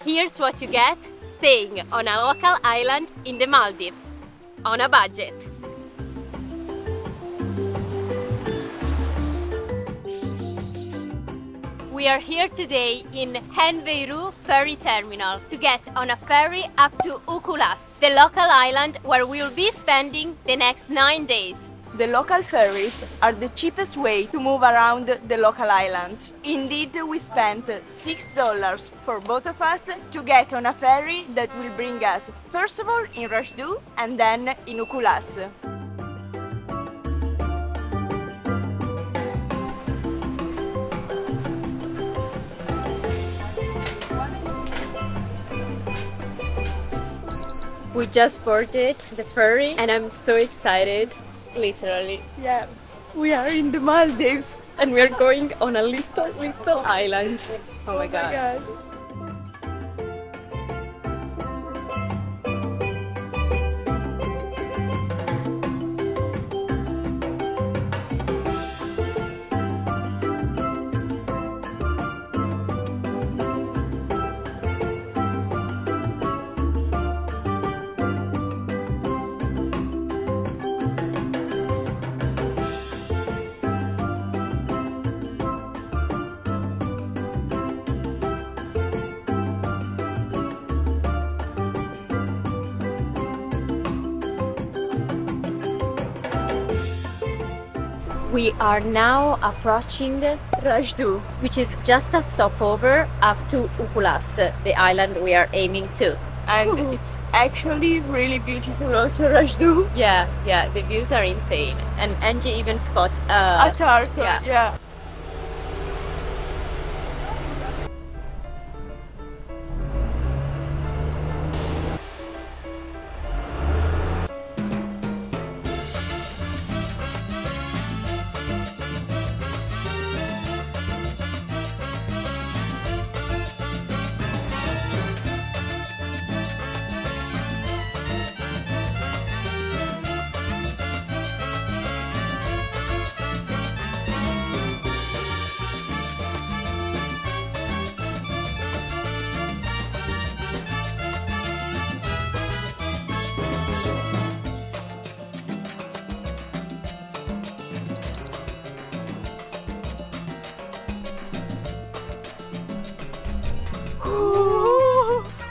Here's what you get staying on a local island in the Maldives, on a budget. We are here today in Henveiru ferry terminal to get on a ferry up to Ukulhas, the local island where we'll be spending the next 9 days. The local ferries are the cheapest way to move around the local islands. Indeed, we spent $6 for both of us to get on a ferry that will bring us first of all in Rajdu and then in Ukulhas. We just boarded the ferry and I'm so excited, literally. Yeah, we are in the Maldives. And we're going on a little island. Oh my god. We are now approaching Rajdu, which is just a stopover up to Ukulhas, the island we are aiming to. And it's actually really beautiful also, Rajdu. Yeah, the views are insane. And Angie even spot a turtle, yeah.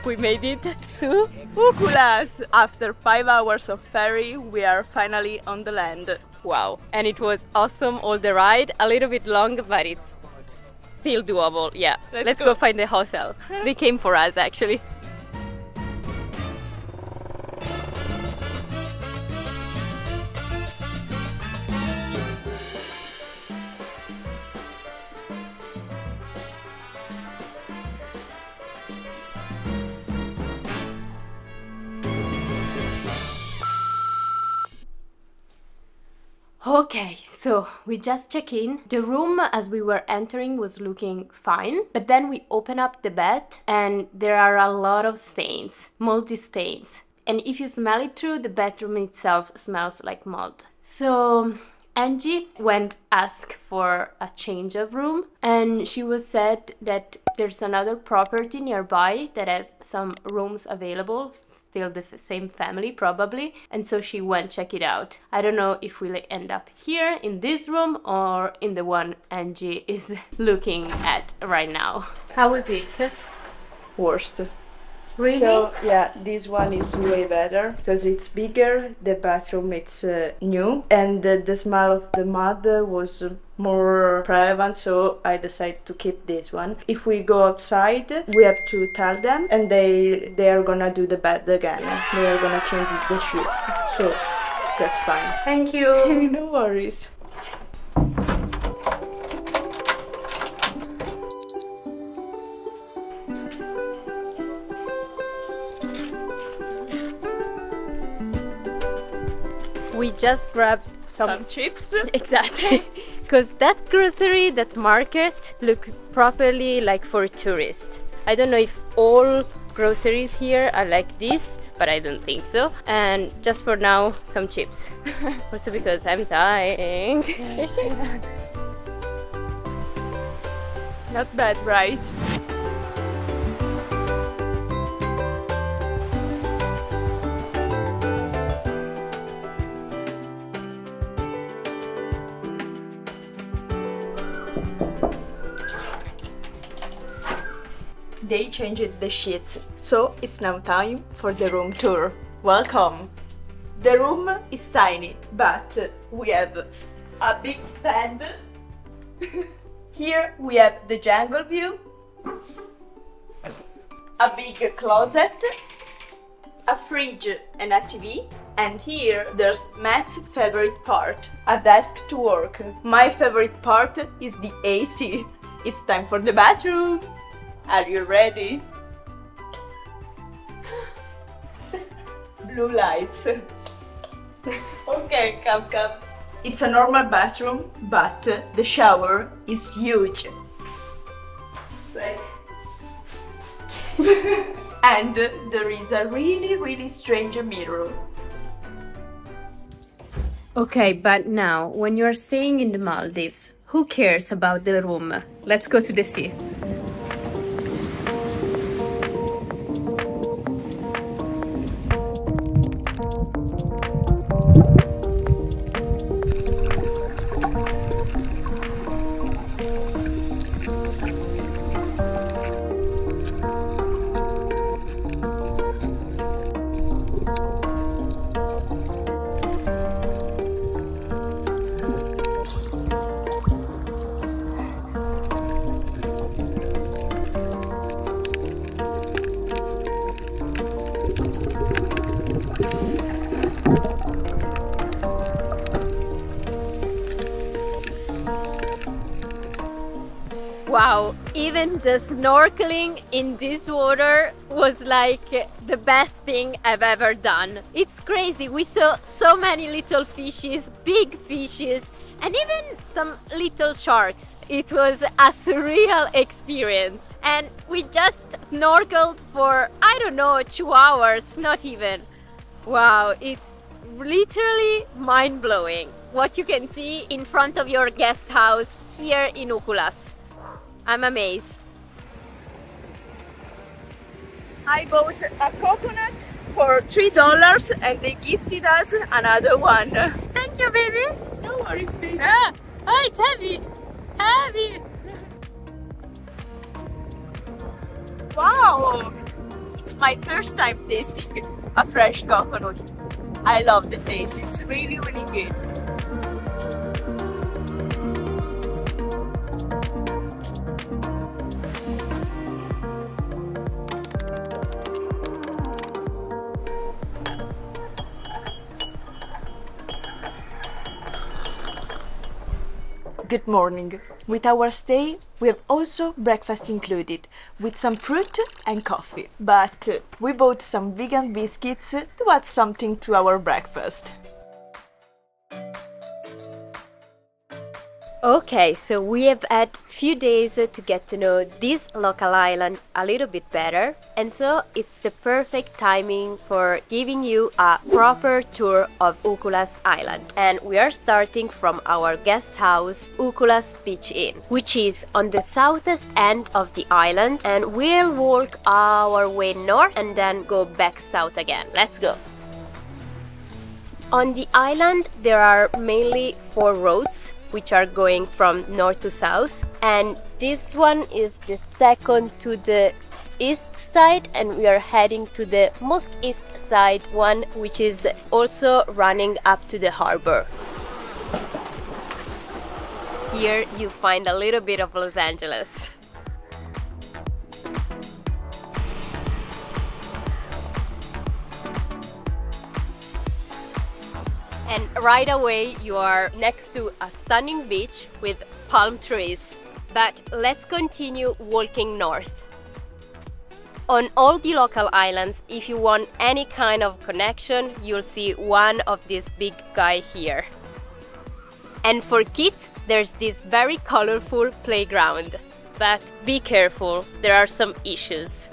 We made it to Ukulhas! After 5 hours of ferry, we are finally on the land. wow, and it was awesome all the ride, a little bit long, but it's still doable. Yeah, let's go find the hotel. They came for us actually. Okay, so we just checked in. The room as we were entering was looking fine, but then we open up the bed and there are a lot of stains, moldy stains. And if you smell it through, the bedroom itself smells like mold. So Angie went ask for a change of room and she was said that there's another property nearby that has some rooms available, still the same family probably, and so she went check it out. I don't know if we'll end up here in this room or in the one Angie is looking at right now. How was it? Worst. Really? So yeah, this one is way better because it's bigger, the bathroom it's new, and the smell of the mud was more relevant, so I decided to keep this one. If we go outside, we have to tell them and they are gonna do the bed again. They are gonna change the sheets, so that's fine. Thank you. No worries. We just grabbed Some chips. Exactly. Because that grocery, that market looks properly like for tourists. I don't know if all groceries here are like this, but I don't think so. And just for now, some chips. Also because I'm dying. Yes. Not bad, right? they changed the sheets, so it's now time for the room tour. Welcome! The room is tiny, but we have a big bed. Here we have the jungle view, a big closet, a fridge and a TV, and here there's Matt's favorite part, a desk to work. My favorite part is the AC. It's time for the bathroom. Are you ready? Blue lights. Okay, come. It's a normal bathroom, but the shower is huge. Like and there is a really strange mirror. Okay, but now, when you're staying in the Maldives, who cares about the room? Let's go to the sea. Wow, even just snorkeling in this water was like the best thing I've ever done. It's crazy, we saw so many little fishes, big fishes, and even some little sharks. It was a surreal experience. And we just snorkeled for, I don't know, 2 hours, not even. Wow, it's literally mind-blowing what you can see in front of your guest house here in Ukulhas. I'm amazed. I bought a coconut for $3 and they gifted us another one. Thank you, baby. No worries, baby. Oh, it's heavy. Heavy. Wow! It's my first time tasting a fresh coconut. I love the taste. It's really good. Good morning. With our stay, we have also breakfast included, with some fruit and coffee. But we bought some vegan biscuits to add something to our breakfast. Okay, so we have had few days to get to know this local island a little bit better, and so it's the perfect timing for giving you a proper tour of Ukulhas Island. And we are starting from our guest house, Ukulhas Beach Inn, which is on the southeast end of the island, and we'll walk our way north and then go back south again. Let's go! On the island there are mainly 4 roads which are going from north to south, and this one is the second to the east side, and we are heading to the most east side one, which is also running up to the harbor. Here you find a little bit of Los Angeles. And right away you are next to a stunning beach with palm trees. But let's continue walking north. On all the local islands, if you want any kind of connection, you'll see one of these big guy here. And for kids, there's this very colorful playground. But be careful, there are some issues.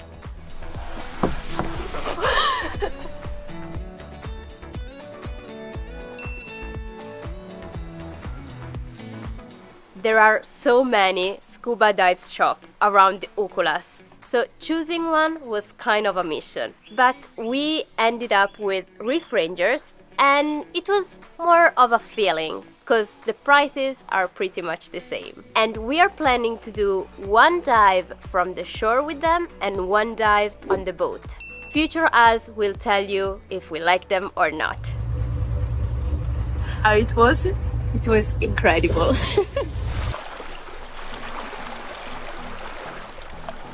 There are so many scuba dive shops around the Ukulhas, so choosing one was kind of a mission. But we ended up with Reef Rangers, and it was more of a feeling. because the prices are pretty much the same. And we are planning to do one dive from the shore with them and one dive on the boat. Future us will tell you if we like them or not. How it was? It was incredible.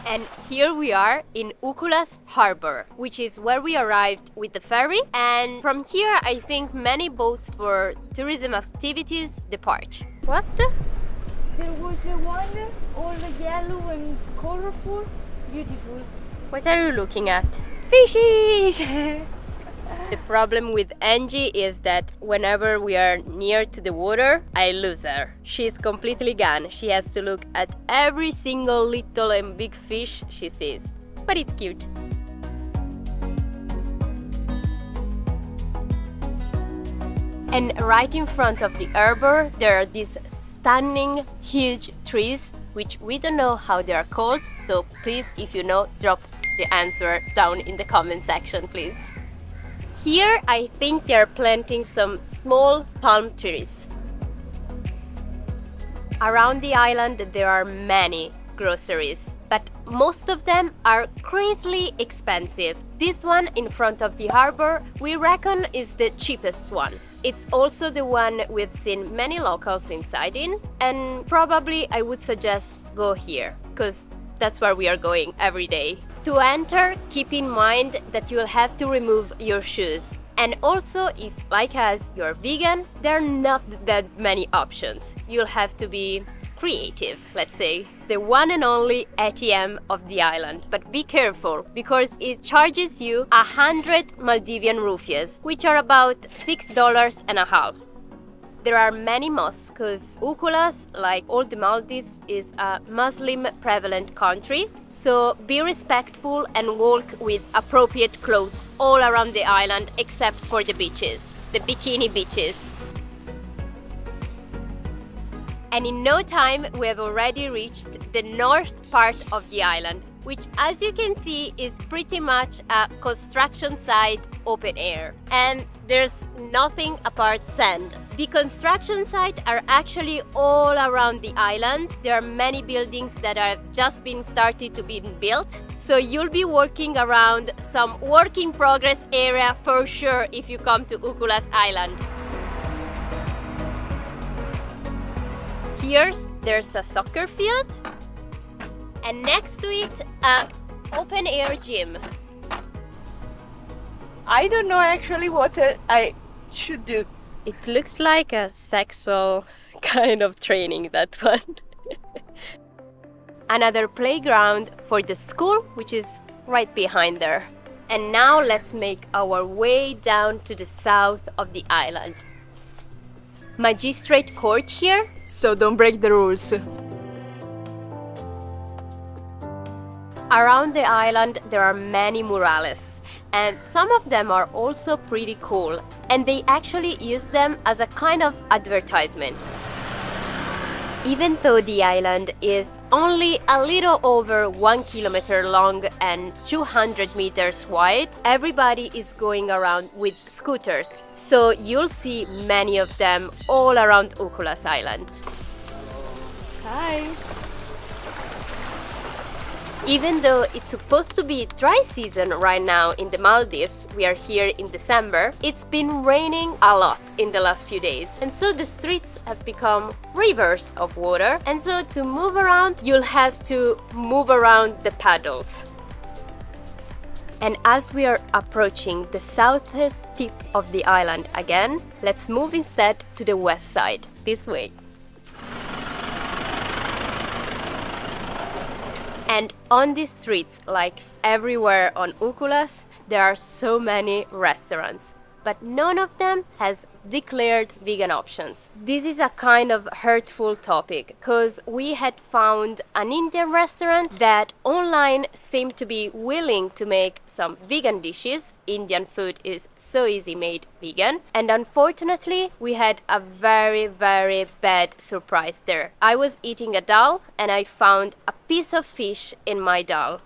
And here we are in Ukulhas harbor, which is where we arrived with the ferry. And from here, I think many boats for tourism activities depart. What? There was one all yellow and colorful, beautiful. What are you looking at? Fishes! The problem with Angie is that whenever we are near to the water, I lose her. She's completely gone. She has to look at every single little and big fish she sees. But it's cute. And right in front of the harbor, there are these stunning, huge trees, which we don't know how they are called. So please, if you know, drop the answer down in the comment section, please. Here, I think they are planting some small palm trees. Around the island, there are many groceries, but most of them are crazily expensive. This one in front of the harbor, we reckon is the cheapest one. It's also the one we've seen many locals inside in, and probably I would suggest go here, because that's where we are going every day. To enter, keep in mind that you'll have to remove your shoes. And also, if like us, you're vegan, there are not that many options. You'll have to be creative, let's say. The one and only ATM of the island. But be careful, because it charges you 100 Maldivian rupias, which are about $6.50. There are many mosques because Ukulhas, like all the Maldives, is a Muslim prevalent country. So be respectful and walk with appropriate clothes all around the island except for the beaches, the bikini beaches. And in no time we have already reached the north part of the island, which as you can see is pretty much a construction site open air. And there's nothing apart sand. The construction sites are actually all around the island. There are many buildings that have just been started to be built. So you'll be walking around some work in progress area for sure if you come to Ukulhas Island. Here there's a soccer field, and next to it, an open-air gym. I don't know actually what I should do. It looks like a sexual kind of training, that one. Another playground for the school, which is right behind there. And now let's make our way down to the south of the island. Magistrate court here, So don't break the rules. Around the island there are many murales, and some of them are also pretty cool, and they actually use them as a kind of advertisement. Even though the island is only a little over 1 kilometer long and 200 meters wide, everybody is going around with scooters, so you'll see many of them all around Ukulhas Island. Hi. Even though it's supposed to be dry season right now in the Maldives, we are here in December, it's been raining a lot in the last few days. And so the streets have become rivers of water. And so to move around, you'll have to move around the paddles. And as we are approaching the southeast tip of the island again, let's move instead to the west side, this way. And on these streets, like everywhere on Ukulhas, there are so many restaurants, but none of them has declared vegan options. This is a kind of hurtful topic, because we had found an Indian restaurant that online seemed to be willing to make some vegan dishes. Indian food is so easy made vegan, and unfortunately we had a very bad surprise there. I was eating a dal and I found a piece of fish in my dal,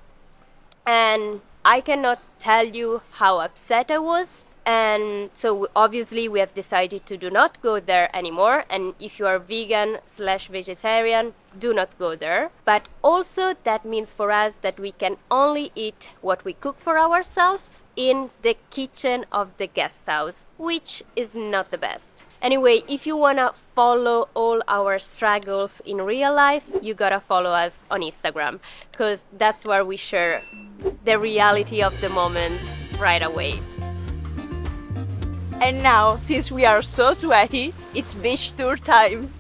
and I cannot tell you how upset I was, And so obviously we have decided to do not go there anymore. And if you are vegan/vegetarian, do not go there. But also that means for us that we can only eat what we cook for ourselves in the kitchen of the guest house, which is not the best. Anyway, if you wanna follow all our struggles in real life, you gotta follow us on Instagram, because that's where we share the reality of the moment right away. And now, since we are so sweaty, it's beach tour time.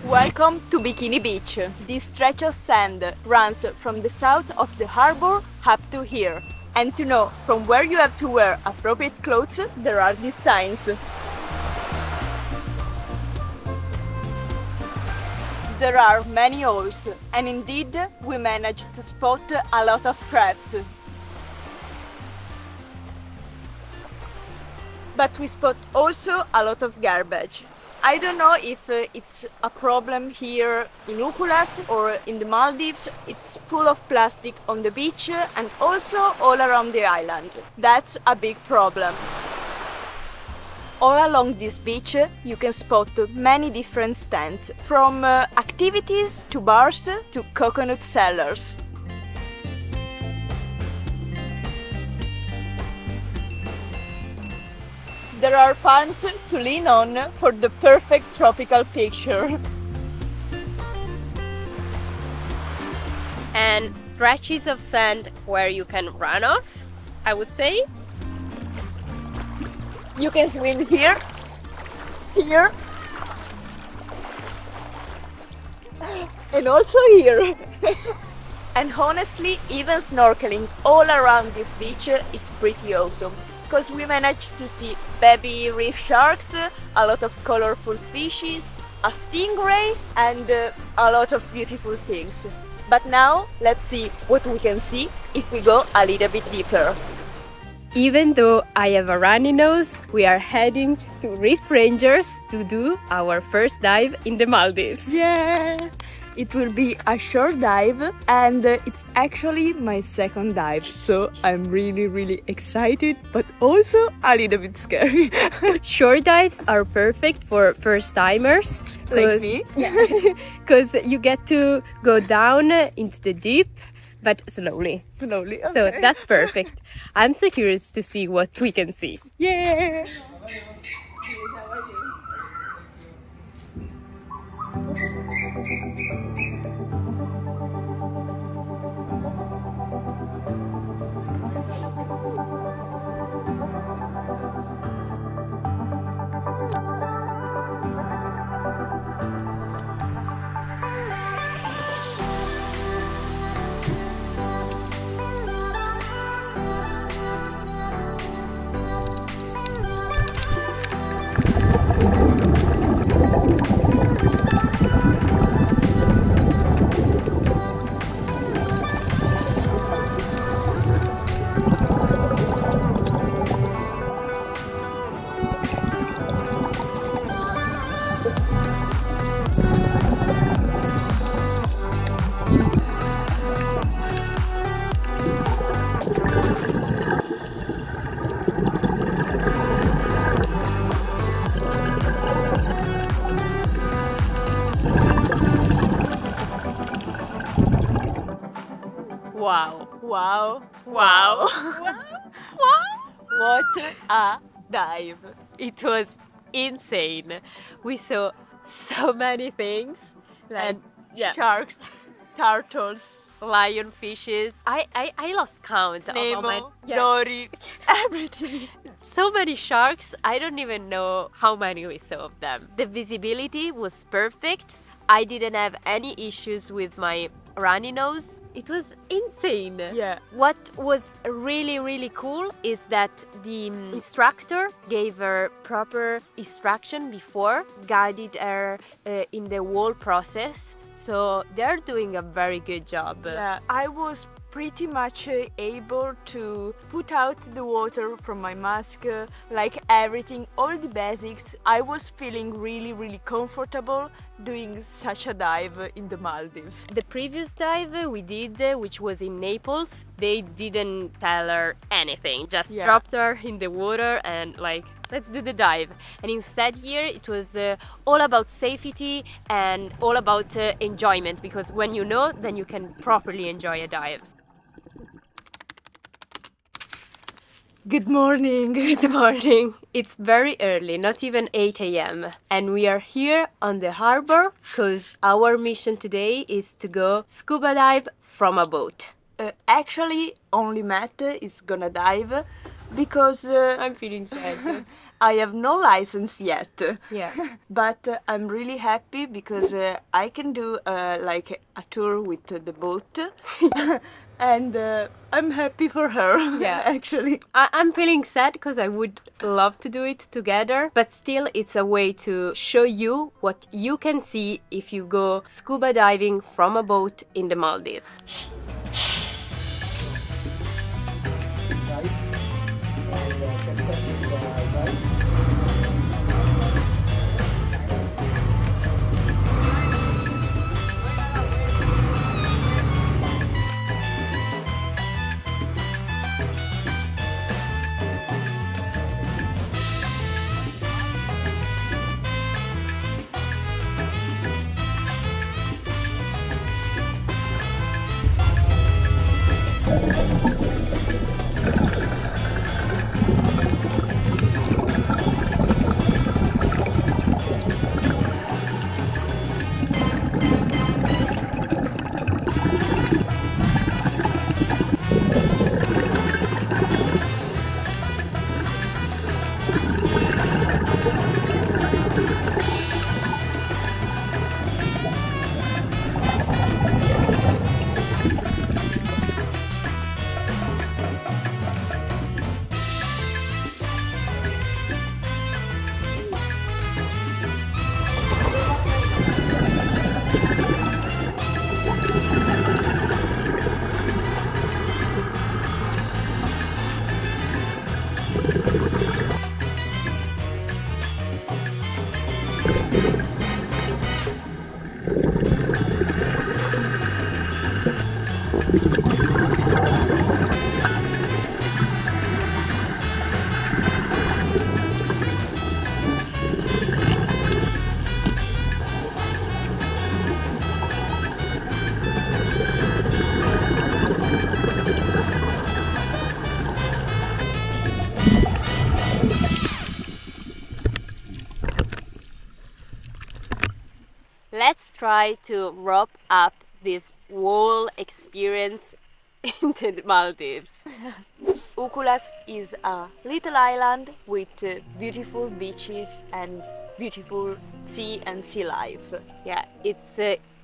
Welcome to Bikini Beach. This stretch of sand runs from the south of the harbor up to here. And to know from where you have to wear appropriate clothes, there are these signs. There are many holes, and indeed we managed to spot a lot of crabs. But we spot also a lot of garbage. I don't know if it's a problem here in Ukulhas or in the Maldives. It's full of plastic on the beach and also all around the island. That's a big problem. All along this beach you can spot many different stands, from activities to bars to coconut sellers. There are palms to lean on for the perfect tropical picture. And stretches of sand where you can run off, I would say. You can swim here, here, and also here. And honestly, even snorkeling all around this beach is pretty awesome, because we managed to see baby reef sharks, a lot of colorful fishes, a stingray, and a lot of beautiful things. But now, let's see what we can see if we go a little bit deeper. Even though I have a runny nose, we are heading to Reef Rangers to do our first dive in the Maldives. Yeah! It will be a short dive, and it's actually my second dive, so I'm really excited, but also a little bit scary. Short dives are perfect for first timers. Like me? Because you get to go down into the deep, but slowly. Slowly, okay. So that's perfect. I'm so curious to see what we can see. Yeah! Wow. Wow! Wow. What a dive! It was insane. We saw so many things. Like yeah. sharks, turtles, Lionfishes. I lost count of Nemo, all my Dory, everything. so many sharks. I don't even know how many we saw of them. The visibility was perfect. I didn't have any issues with my runny nose. It was insane. Yeah. What was really cool is that the instructor gave her proper instruction before, guided her in the whole process. So they're doing a very good job. Yeah, I was pretty much able to put out the water from my mask, like everything, all the basics. I was feeling really comfortable. doing such a dive in the Maldives? The previous dive we did, which was in Naples, they didn't tell her anything, just dropped her in the water and like, let's do the dive. And instead here it was all about safety and all about enjoyment, because when you know, then you can properly enjoy a dive. Good morning. Good morning. It's very early, not even 8 a.m. And we are here on the harbor because our mission today is to go scuba dive from a boat. Actually, only Matt is gonna dive because I'm feeling sad. I have no license yet. Yeah. But I'm really happy because I can do like a tour with the boat. And I'm happy for her, actually. I'm feeling sad because I would love to do it together, but still it's a way to show you what you can see if you go scuba diving from a boat in the Maldives. Let's try to wrap up this whole experience in the Maldives. Ukulhas is a little island with beautiful beaches and beautiful sea and sea life. Yeah, it's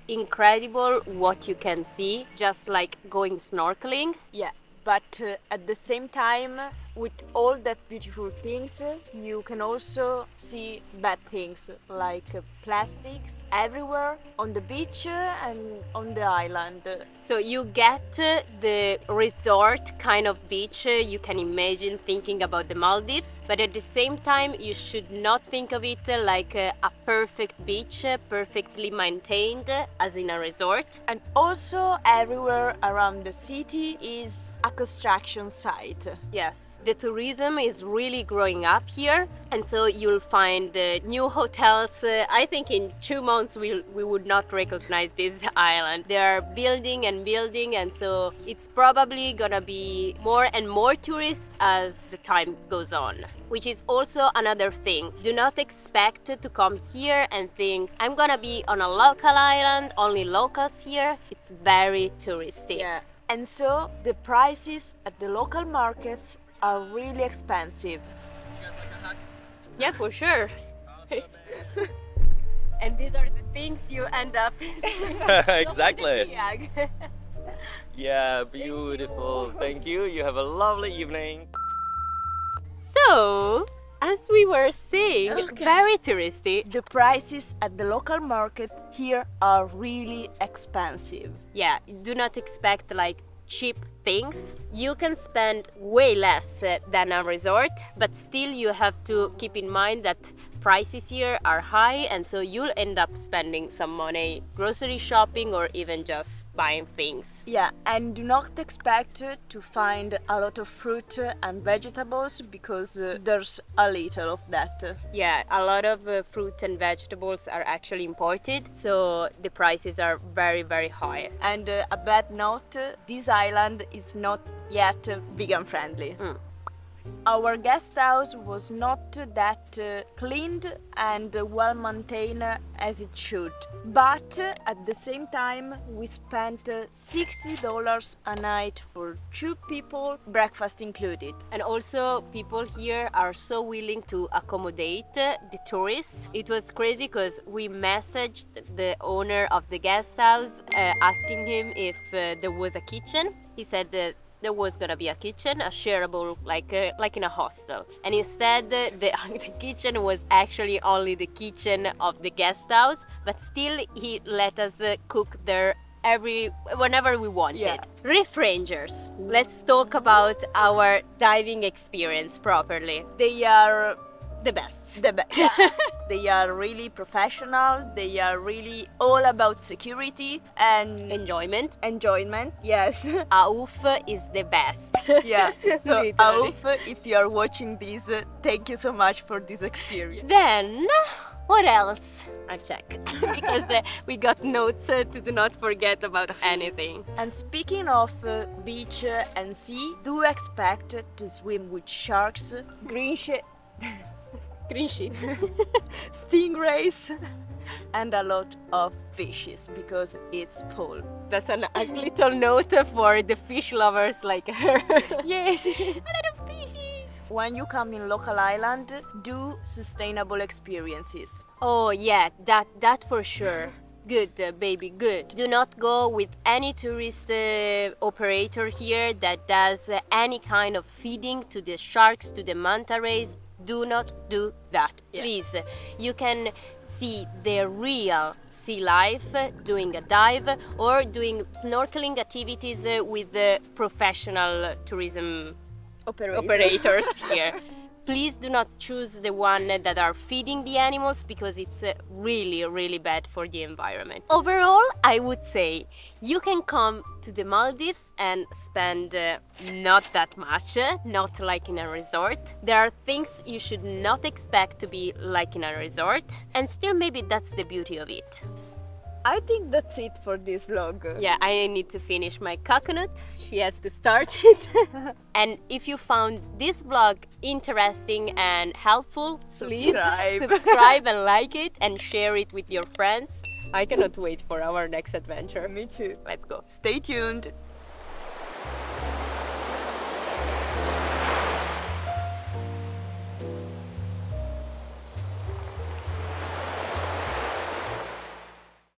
incredible what you can see, just like going snorkeling. Yeah, but at the same time, with all that beautiful things, you can also see bad things like plastics everywhere on the beach and on the island. So you get the resort kind of beach you can imagine thinking about the Maldives, but at the same time you should not think of it like a perfect beach, perfectly maintained as in a resort. And also everywhere around the city is a construction site. Yes. The tourism is really growing up here, and so you'll find new hotels. I think in 2 months we would not recognize this island. They are building and building, and so it's probably gonna be more and more tourists as the time goes on. Which is also another thing. Do not expect to come here and think, I'm gonna be on a local island, only locals here. It's very touristy. Yeah. And so the prices at the local markets are really expensive. Yeah, for sure. And these are the things you end up Exactly. Yeah, beautiful. Thank you. You have a lovely evening. So, as we were saying, very touristy. The prices at the local market here are really expensive. Yeah, do not expect like cheap things. You can spend way less than a resort, but still you have to keep in mind that prices here are high, and so you'll end up spending some money grocery shopping or even just buying things. Yeah, and do not expect to find a lot of fruit and vegetables because there's a little of that. Yeah, a lot of fruit and vegetables are actually imported, so the prices are very, very high. And a bad note, this island is not yet vegan friendly. Our guest house was not that cleaned and well maintained as it should, but at the same time we spent $60 a night for 2 people, breakfast included. And also people here are so willing to accommodate the tourists. It was crazy because we messaged the owner of the guest house asking him if there was a kitchen. He said that there was gonna be a kitchen, a shareable, like in a hostel, and instead the kitchen was actually only the kitchen of the guest house, but still he let us cook there whenever we wanted. Yeah. Reef Rangers, let's talk about our diving experience properly. They are The best. They are really professional, they are really all about security and Enjoyment. yes. AUF is the best. Yeah, so Literally. Auf, if you are watching this, thank you so much for this experience. Then, what else? I check because we got notes to do not forget about anything. And speaking of beach and sea, do expect to swim with sharks, green sheet, stingrays, and a lot of fishes because it's full. That's a little note for the fish lovers like her. Yes. A lot of fishes. When you come in local island, do sustainable experiences. Oh yeah, that for sure. Good, baby, good. Do not go with any tourist operator here that does any kind of feeding to the sharks, to the manta rays. Do not do that, please. You can see the real sea life doing a dive or doing snorkeling activities with the professional tourism operators here. Please do not choose the one that are feeding the animals because it's really, really bad for the environment. Overall, I would say you can come to the Maldives and spend not that much, not like in a resort. There are things you should not expect to be like in a resort, and still maybe that's the beauty of it. I think that's it for this vlog. Yeah, I need to finish my coconut. She has to start it. And if you found this vlog interesting and helpful, please subscribe and like it and share it with your friends. I cannot wait for our next adventure. Me too. Let's go. Stay tuned.